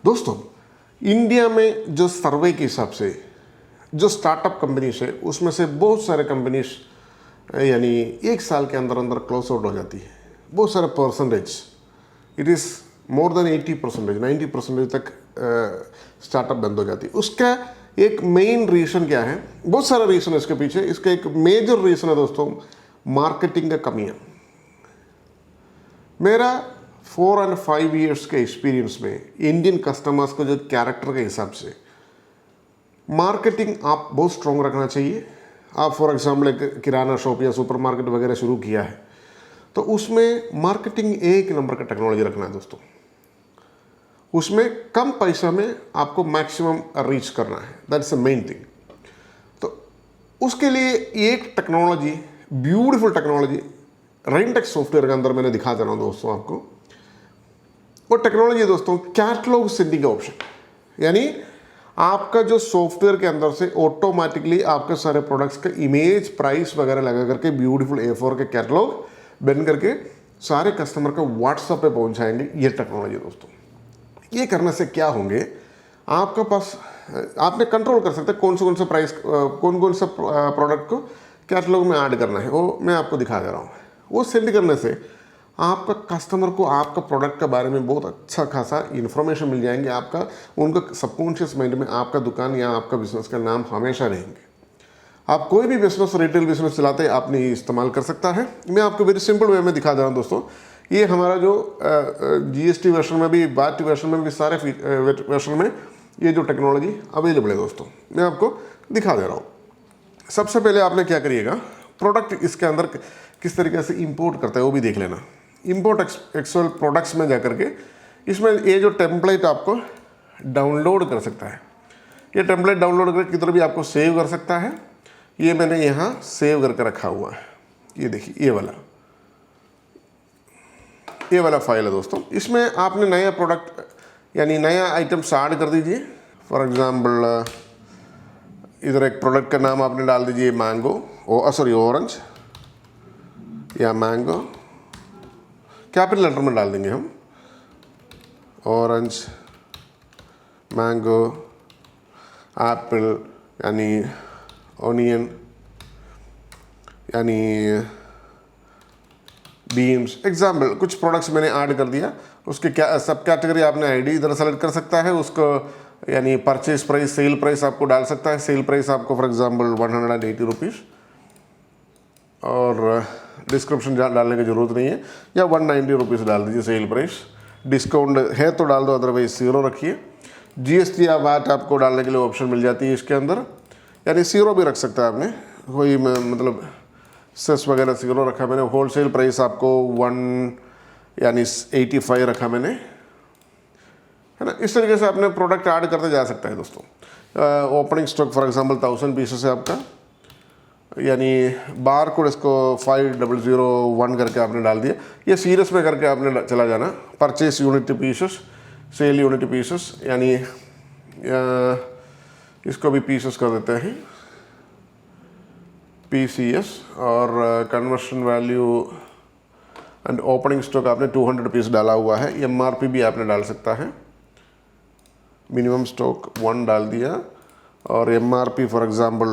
दोस्तों, इंडिया में जो सर्वे के हिसाब से जो स्टार्टअप कंपनीज है उसमें से बहुत सारे कंपनीज यानी एक साल के अंदर अंदर क्लोज आउट हो जाती है। बहुत सारे percentage, it is more than 80%, 90% तक स्टार्टअप बंद हो जाती है। उसका एक मेन रीज़न क्या है? बहुत सारा रीज़न है इसके पीछे। इसका एक मेजर रीज़न है दोस्तों, मार्केटिंग का कमियाँ। मेरा 4 और 5 ईयर्स के एक्सपीरियंस में इंडियन कस्टमर्स को जो कैरेक्टर के हिसाब से मार्केटिंग आप बहुत स्ट्रॉन्ग रखना चाहिए। आप फॉर एग्जांपल एक किराना शॉप या सुपरमार्केट वगैरह शुरू किया है तो उसमें मार्केटिंग एक नंबर का टेक्नोलॉजी रखना है दोस्तों। उसमें कम पैसा में आपको मैक्सिमम रीच करना है, दैट्स द मेन थिंग। तो उसके लिए एक technology, beautiful technology Rantac software के अंदर मैंने दिखा दे रहा हूँ दोस्तों आपको। वो टेक्नोलॉजी है दोस्तों कैटलॉग सेंडिंग ऑप्शन। यानी आपका जो सॉफ्टवेयर के अंदर से ऑटोमेटिकली आपके सारे प्रोडक्ट्स का इमेज, प्राइस वगैरह लगा करके ब्यूटीफुल A4 के कैटलॉग बन करके सारे कस्टमर को व्हाट्सएप पे पहुंचाएंगे। ये टेक्नोलॉजी दोस्तों, ये करने से क्या होंगे, आपके पास आपने कंट्रोल कर सकते हैं कौन से प्राइस, कौन से प्रोडक्ट को कैटलॉग में ऐड करना है, वो मैं आपको दिखा दे रहा हूँ। वो सेंड करने से आपका कस्टमर को आपका प्रोडक्ट के बारे में बहुत अच्छा खासा इन्फॉर्मेशन मिल जाएंगे। आपका उनका सबकॉन्शियस माइंड में आपका दुकान या आपका बिजनेस का नाम हमेशा रहेंगे। आप कोई भी बिजनेस, रिटेल बिजनेस चलाते हैं, आपने इस्तेमाल कर सकता है। मैं आपको वेरी सिंपल वे में दिखा दे रहा हूँ दोस्तों। ये हमारा जो GST वर्जन में भी, VAT वर्जन में भी, सारे वर्जन में ये जो टेक्नोलॉजी अवेलेबल है दोस्तों, मैं आपको दिखा दे रहा हूँ। सबसे पहले आपने क्या करिएगा, प्रोडक्ट इसके अंदर किस तरीके से इंपोर्ट करता है वो भी देख लेना। इंपोर्ट एक्सेल प्रोडक्ट्स में जाकर के इसमें ये जो टेम्पलेट आपको डाउनलोड कर सकता है, ये टेम्पलेट डाउनलोड करके किधर भी आपको सेव कर सकता है। ये मैंने यहाँ सेव करके रखा हुआ है। ये देखिए, ये वाला फाइल है दोस्तों। इसमें आपने नया प्रोडक्ट यानी नया आइटम्स ऐड कर दीजिए। फॉर एग्जांपल इधर एक प्रोडक्ट का नाम आपने डाल दीजिए मैंगो, ऑरेंज या मैंगो, कैपिटल लेटर में डाल देंगे हम, ऑरेंज, मैंगो, एप्पल यानी ऑनियन यानी बीन्स। एग्जाम्पल कुछ प्रोडक्ट्स मैंने ऐड कर दिया, उसके क्या सब कैटेगरी आपने आईडी इधर सेलेक्ट कर सकता है। उसको यानी परचेज प्राइस, सेल प्राइस आपको डाल सकता है। सेल प्राइस आपको फॉर एग्जांपल 180 रुपीज़, और डिस्क्रिप्शन डालने की ज़रूरत नहीं है, या 190 रुपीज़ डाल दीजिए सेल प्राइस। डिस्काउंट है तो डाल दो, अदरवाइज 0 रखिए। GST या VAT आपको डालने के लिए ऑप्शन मिल जाती है इसके अंदर, यानी 0 भी रख सकता है आपने, कोई मतलब सेस वगैरह 0 रखा मैंने। होलसेल प्राइस आपको 185 रखा मैंने, है ना। इस तरीके से आपने प्रोडक्ट ऐड करते जा सकता है दोस्तों। Opening stock for example 1000 pieces है आपका, यानी बार कोड इसको 5001 करके आपने डाल दिया। ये सीरियस में करके आपने चला जाना। Purchase unit pieces, sale unit pieces, यानी इसको भी पीसेस कर देते हैं PCS, और conversion value and opening stock आपने 200 रुपीज़ डाला हुआ है। MRP भी आपने डाल सकता है, मिनिमम स्टॉक 1 डाल दिया, और MRP फॉर एग्जांपल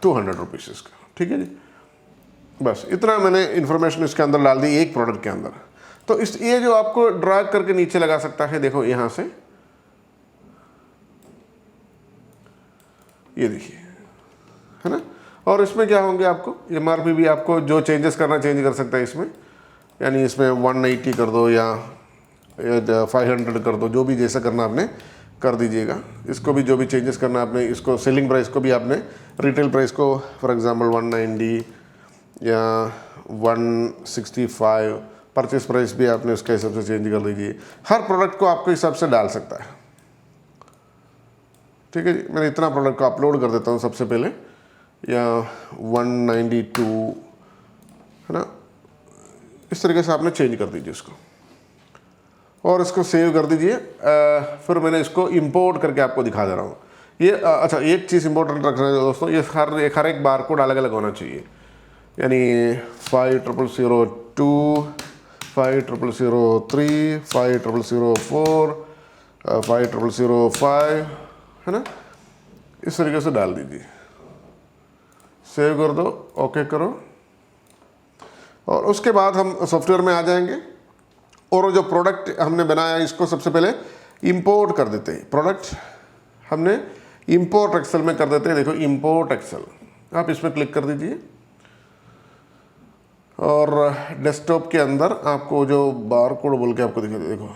200 रुपीज़ इसका, ठीक है जी। बस इतना मैंने इन्फॉर्मेशन इसके अंदर डाल दी एक प्रोडक्ट के अंदर। तो इस ये जो आपको ड्रैग करके नीचे लगा सकता है, देखो यहाँ से, ये देखिए, है ना। और इसमें क्या होंगे, आपको MRP भी आपको जो चेंजेस करना चेंज कर सकता है इसमें, यानी इसमें 180 कर दो या 500 कर दो, जो भी जैसा करना आपने कर दीजिएगा। इसको भी जो भी चेंजेस करना आपने, इसको सेलिंग प्राइस को भी आपने रिटेल प्राइस को फॉर एग्जांपल 190 या 165, परचेस प्राइस भी आपने उसके हिसाब से चेंज कर दीजिए। हर प्रोडक्ट को आपके हिसाब से डाल सकता है, ठीक है जी। मैंने इतना प्रोडक्ट को अपलोड कर देता हूँ सबसे पहले, या 192, है ना। इस तरीके से आपने चेंज कर दीजिए इसको, और इसको सेव कर दीजिए। फिर मैंने इसको इंपोर्ट करके आपको दिखा दे रहा हूँ। ये अच्छा, एक चीज़ इंपॉर्टेंट रखना है दोस्तों, ये हर एक बार कोड अलग अलग होना चाहिए, यानी 5002, 5003, 5004, 5005 है ना, इस तरीके से डाल दीजिए, सेव कर दो, ओके करो। और उसके बाद हम सॉफ्टवेयर में आ जाएंगे और जो प्रोडक्ट हमने बनाया इसको सबसे पहले इंपोर्ट कर देते हैं। प्रोडक्ट हमने इंपोर्ट एक्सेल में कर देते हैं। देखो इंपोर्ट एक्सेल, आप इसमें क्लिक कर दीजिए और डेस्कटॉप के अंदर आपको जो बार कोड बोल के आपको दिखा, देखो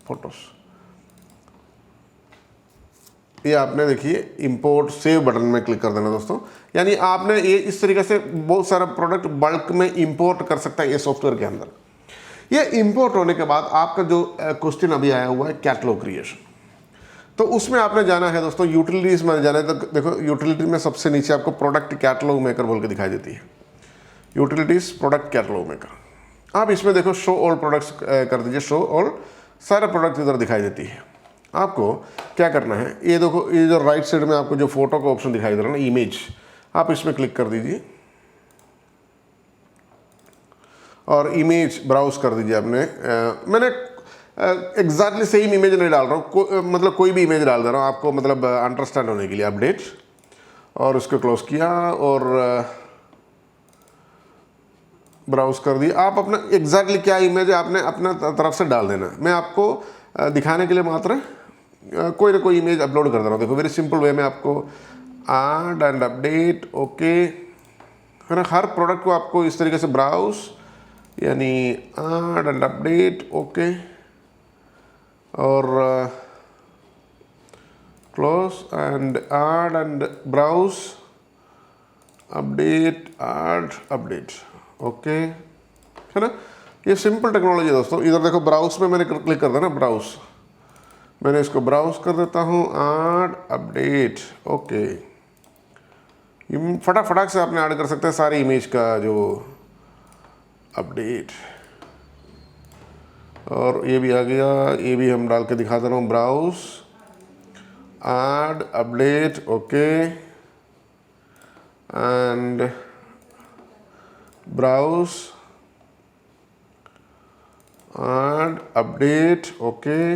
फोटोस, ये आपने देखिए इंपोर्ट सेव बटन में क्लिक कर देना दोस्तों। यानी आपने ये इस तरीके से बहुत सारा प्रोडक्ट बल्क में इंपोर्ट कर सकता है ये सॉफ्टवेयर के अंदर। ये इंपोर्ट होने के बाद आपका जो क्वेश्चन अभी आया हुआ है कैटलॉग क्रिएशन, तो उसमें आपने जाना है दोस्तों, यूटिलिटीज में जाना है। तो देखो यूटिलिटी में सबसे नीचे आपको प्रोडक्ट कैटलॉग मेकर बोल के दिखाई देती है, यूटिलिटीज प्रोडक्ट कैटलॉग मेकर। आप इसमें देखो शो ऑल प्रोडक्ट्स कर दीजिए, शो ऑल, सारे प्रोडक्ट इधर दिखाई देती है। आपको क्या करना है, ये देखो ये जो राइट साइड में आपको जो फोटो का ऑप्शन दिखाई दे रहा है ना, इमेज, आप इसमें क्लिक कर दीजिए और इमेज ब्राउज कर दीजिए। आपने मैंने एग्जैक्टली सेम इमेज नहीं डाल रहा हूँ, मतलब कोई भी इमेज डाल दे रहा हूँ आपको, मतलब अंडरस्टैंड होने के लिए। अपडेट और उसको क्लोज किया और ब्राउज कर दिया। आप अपना एग्जैक्टली क्या इमेज है आपने अपना तरफ से डाल देना। मैं आपको दिखाने के लिए मात्र कोई ना कोई इमेज अपलोड कर दे रहा हूँ। देखो वेरी सिंपल वे में आपको ऐड एंड अपडेट, ओके है ना। हर प्रोडक्ट को आपको इस तरीके से ब्राउज, यानी ऐड एंड अपडेट, ओके और close and add and browse, update, add, update, okay है ना। ये सिंपल टेक्नोलॉजी है दोस्तों। इधर देखो ब्राउज में मैंने क्लिक कर देना, ब्राउज, मैंने इसको ब्राउज कर देता हूँ, ऐड, अपडेट, ओके। फटाफट से आपने ऐड कर सकते हैं सारी इमेज का जो अपडेट। और ये भी आ गया, ये भी हम डाल के दिखा दे रहा हूँ, browse, add, update, okay and browse, add, update, okay.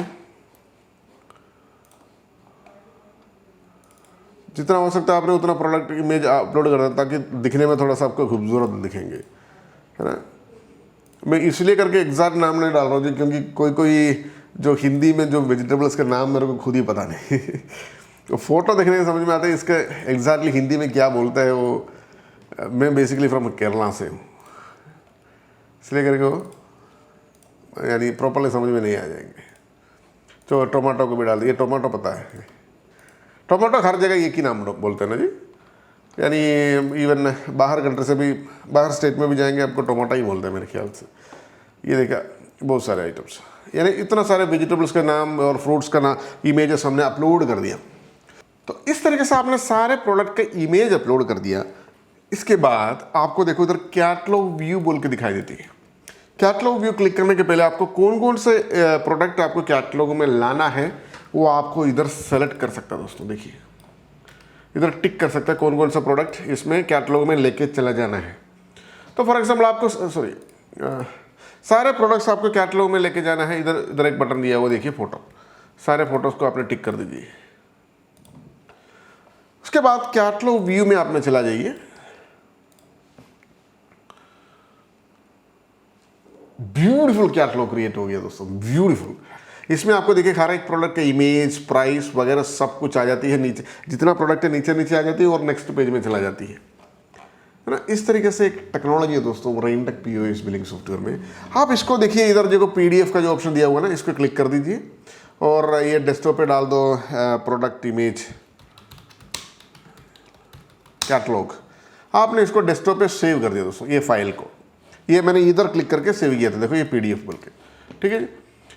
जितना हो सकता है आपने उतना प्रोडक्ट इमेज अपलोड कर दें ताकि दिखने में थोड़ा सा आपको खूबसूरत दिखेंगे, है ना। मैं इसलिए करके एग्जैक्ट नाम नहीं डाल रहा हूँ क्योंकि कोई जो हिंदी में जो वेजिटेबल्स के नाम मेरे को खुद ही पता नहीं तो फोटो देखने से समझ में आता है इसका एग्जैक्टली हिंदी में क्या बोलता है वो। मैं बेसिकली फ्रॉम केरला से हूँ, इसलिए करके वो यानी प्रॉपरली समझ में नहीं आ जाएंगे। तो टोमेटो को भी डाल दिए, टोमेटो पता है, टोमेटो हर जगह एक ही नाम बोलते हैं ना जी। यानी इवन बाहर कंट्री से भी, बाहर स्टेट में भी जाएंगे आपको टोमेटो ही बोलते हैं मेरे ख्याल से। ये देखा बहुत सारे आइटम्स, यानी इतना सारे वेजिटेबल्स के नाम और फ्रूट्स का नाम इमेजेस हमने अपलोड कर दिया। तो इस तरीके से आपने सारे प्रोडक्ट का इमेज अपलोड कर दिया। इसके बाद आपको देखो इधर कैटलॉग व्यू बोल के दिखाई देती है। कैटलॉग व्यू क्लिक करने के पहले आपको कौन कौन से प्रोडक्ट आपको कैटलॉग में लाना है वो आपको इधर सेलेक्ट कर सकता है दोस्तों। देखिए इधर टिक कर सकता है कौन कौन सा प्रोडक्ट इसमें कैटलॉग में लेके चला जाना है। तो फॉर एग्जांपल आपको सारे प्रोडक्ट्स आपको कैटलॉग में लेके जाना है। इधर इधर एक बटन दिया है वो देखिए फोटो, सारे फोटोज को आपने टिक कर दीजिए। उसके बाद कैटलॉग व्यू में आपने चला जाइए। ब्यूटीफुल कैटलॉग क्रिएट हो गया दोस्तों, ब्यूटीफुल। इसमें आपको देखिए हर एक प्रोडक्ट का इमेज, प्राइस वगैरह सब कुछ आ जाती है नीचे, जितना प्रोडक्ट है नीचे नीचे आ जाती है और नेक्स्ट पेज में चला जाती है ना। इस तरीके से एक टेक्नोलॉजी है दोस्तों रेनटेक पीओएस बिलिंग सॉफ्टवेयर में। आप इसको देखिए इधर जो पीडीएफ का जो ऑप्शन दिया हुआ है ना, इसको क्लिक कर दीजिए और ये डेस्कटॉप पे डाल दो प्रोडक्ट इमेज कैटलॉग। आपने इसको डेस्कटॉप पे सेव कर दिया दोस्तों, ये फाइल को। ये मैंने इधर क्लिक करके सेव किया था, देखो ये पीडीएफ बोल के, ठीक है जी।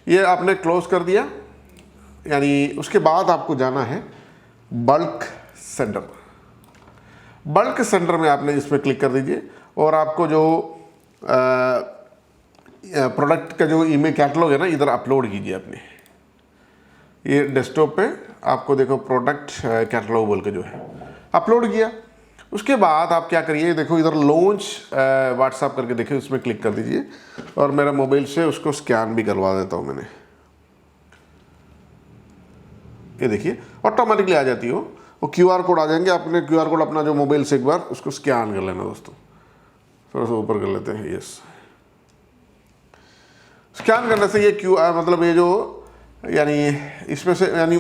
ये आपने क्लोज कर दिया। यानी उसके बाद आपको जाना है बल्क सेंटर। बल्क सेंटर में आपने इस पर क्लिक कर दीजिए और आपको जो प्रोडक्ट का जो ईमेल कैटलॉग है ना इधर अपलोड कीजिए अपने। ये डेस्कटॉप पे आपको देखो प्रोडक्ट कैटलॉग बोल के जो है अपलोड किया। उसके बाद आप क्या करिए, देखो इधर लॉन्च व्हाट्सएप करके देखिए, उसमें क्लिक कर दीजिए और मेरा मोबाइल से उसको स्कैन भी करवा देता हूँ मैंने। ये देखिए ऑटोमेटिकली आ जाती हो, वो QR कोड आ जाएंगे, आपने QR कोड अपना जो मोबाइल से एक बार उसको स्कैन कर लेना दोस्तों। थोड़ा सा ऊपर कर लेते हैं, यस। स्कैन करने से ये मतलब ये जो यानी इसमें से यानी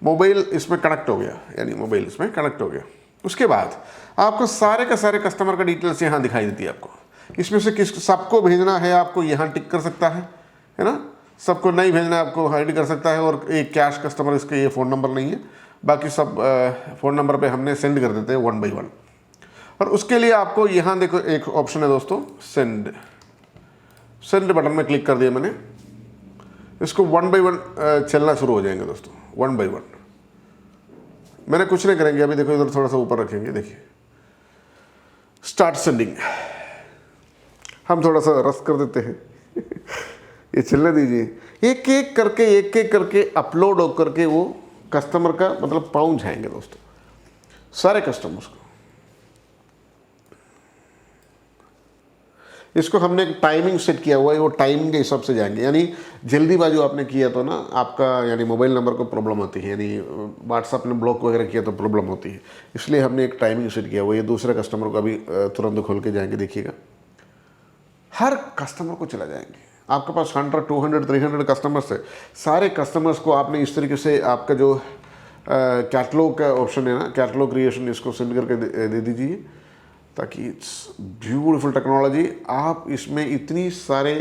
मोबाइल इसमें कनेक्ट हो गया, यानी मोबाइल इसमें कनेक्ट हो गया। उसके बाद आपको सारे का सारे कस्टमर का डिटेल्स यहाँ दिखाई देती है आपको। इसमें से किस सबको भेजना है आपको यहाँ टिक कर सकता है ना, सबको नहीं भेजना है आपको हाइड कर सकता है। और एक कैश कस्टमर, इसके ये फ़ोन नंबर नहीं है, बाकी सब फ़ोन नंबर पे हमने सेंड कर देते हैं 1 by 1। और उसके लिए आपको यहाँ देखो एक ऑप्शन है दोस्तों, सेंड। सेंड बटन में क्लिक कर दिया मैंने, इसको 1 by 1 चलना शुरू हो जाएंगे दोस्तों, 1 by 1। मैंने कुछ नहीं करेंगे अभी, देखो इधर थोड़ा सा ऊपर रखेंगे, देखिए स्टार्ट सेंडिंग। हम थोड़ा सा रस कर देते हैं ये चलने दीजिए। एक एक करके अपलोड होकर के वो कस्टमर का मतलब पहुंच जाएंगे दोस्तों, सारे कस्टमर्स को। इसको हमने एक टाइमिंग सेट किया हुआ है, वो टाइमिंग के हिसाब से जाएंगे। यानी जल्दीबाजी आपने किया तो ना आपका यानी मोबाइल नंबर को प्रॉब्लम होती है, यानी व्हाट्सएप ने ब्लॉक वगैरह किया तो प्रॉब्लम होती है। इसलिए हमने एक टाइमिंग सेट किया हुआ है। ये दूसरे कस्टमर को अभी तुरंत खोल के जाएंगे, देखिएगा हर कस्टमर को चला जाएंगे। आपके पास 100, 200, 300 कस्टमर्स है, सारे कस्टमर्स को आपने इस तरीके से आपका जो कैटलॉग का ऑप्शन है ना, कैटलॉग क्रिएशन, इसको सेंड करके दे दीजिए, ताकि इट्स ब्यूटीफुल टेक्नोलॉजी। आप इसमें इतनी सारे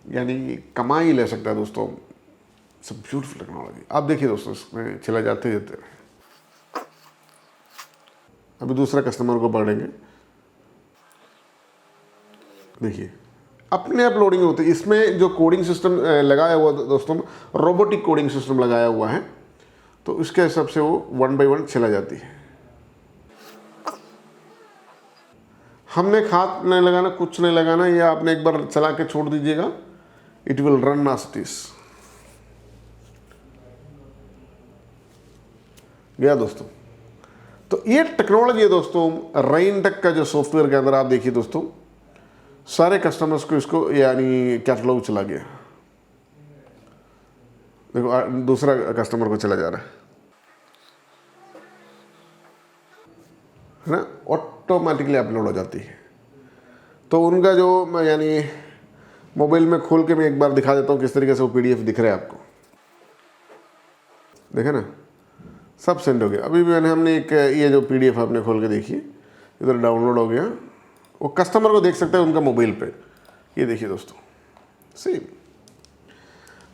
यानी कमाई ले सकते हैं दोस्तों, इट्स ब्यूटीफुल टेक्नोलॉजी। आप देखिए दोस्तों, इसमें चले जाते अभी दूसरा कस्टमर को पढ़ेंगे, देखिए अपने आप लोडिंग होती है। इसमें जो कोडिंग सिस्टम लगाया हुआ दोस्तों, रोबोटिक कोडिंग सिस्टम लगाया हुआ है, तो इसके हिसाब से वो 1 by 1 चला जाती है। हमने हाथ नहीं लगाना, कुछ नहीं लगाना, या आपने एक बार चला के छोड़ दीजिएगा, it will run as it is. गया दोस्तों। तो ये टेक्नोलॉजी है दोस्तों, रेनटेक का जो सॉफ्टवेयर के अंदर आप देखिए दोस्तों, सारे कस्टमर्स को इसको यानी कैटलॉग चला गया। देखो दूसरा कस्टमर को चला जा रहा है ना, ऑटोमेटिकली अपलोड हो जाती है। तो उनका जो यानी मोबाइल में खोल के मैं एक बार दिखा देता हूँ किस तरीके से वो PDF दिख रहा है आपको, देखे ना, सब सेंड हो गया। अभी भी हमने एक ये जो PDF आपने खोल के देखिए, इधर डाउनलोड हो गया, वो कस्टमर को देख सकते हैं उनका मोबाइल पे। ये देखिए दोस्तों, सेम।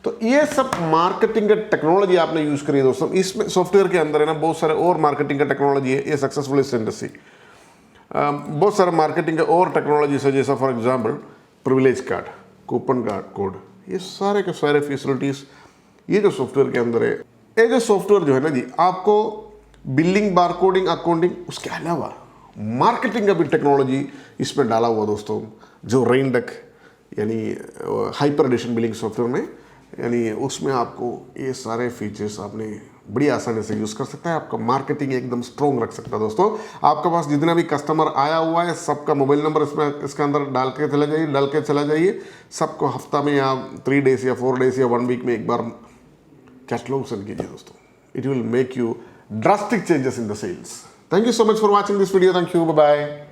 तो ये सब मार्केटिंग का टेक्नोलॉजी आपने यूज करी है दोस्तों। इसमें सॉफ्टवेयर के अंदर है ना बहुत सारे और मार्केटिंग का टेक्नोलॉजी है, ये सक्सेसफुल इस इंडस्ट्री। बहुत सारा मार्केटिंग का और टेक्नोलॉजी है, जैसा for example privilege card, coupon code, ये सारे के सारे फैसिलिटीज ये जो सॉफ्टवेयर के अंदर है। ये जो सॉफ्टवेयर जो है ना जी, आपको बिलिंग, बारकोडिंग, अकाउंटिंग, उसके अलावा मार्केटिंग का भी टेक्नोलॉजी इसमें डाला हुआ दोस्तों, जो रेनटेक यानी हाइपर एडिशन बिलिंग सॉफ्टवेयर में, यानी उसमें आपको ये सारे फीचर्स आपने बड़ी आसानी से यूज़ कर सकता है। आपका मार्केटिंग एकदम स्ट्रॉन्ग रख सकता है दोस्तों। आपके पास जितना भी कस्टमर आया हुआ है, सबका मोबाइल नंबर इसके अंदर डाल के चला जाइए। सबको हफ्ता में या 3 days या 4 days या 1 week में एक बार कैटलॉग सेंड कीजिए दोस्तों। It will make you drastic changes in the sales. Thank you so much for watching this video. Thank you. Bye-bye.